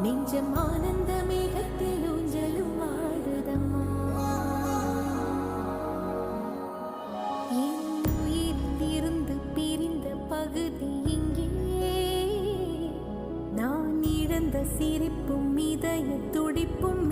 நெஞ்சம் ஆனந்த மேகத்தில் ஊஞ்சலும் ஆடுதம்மா. என் உயிரிலிருந்து பிரிந்த பகுதி இங்கே, நான் இழந்த சிரிப்பும் இதய துடிப்பும்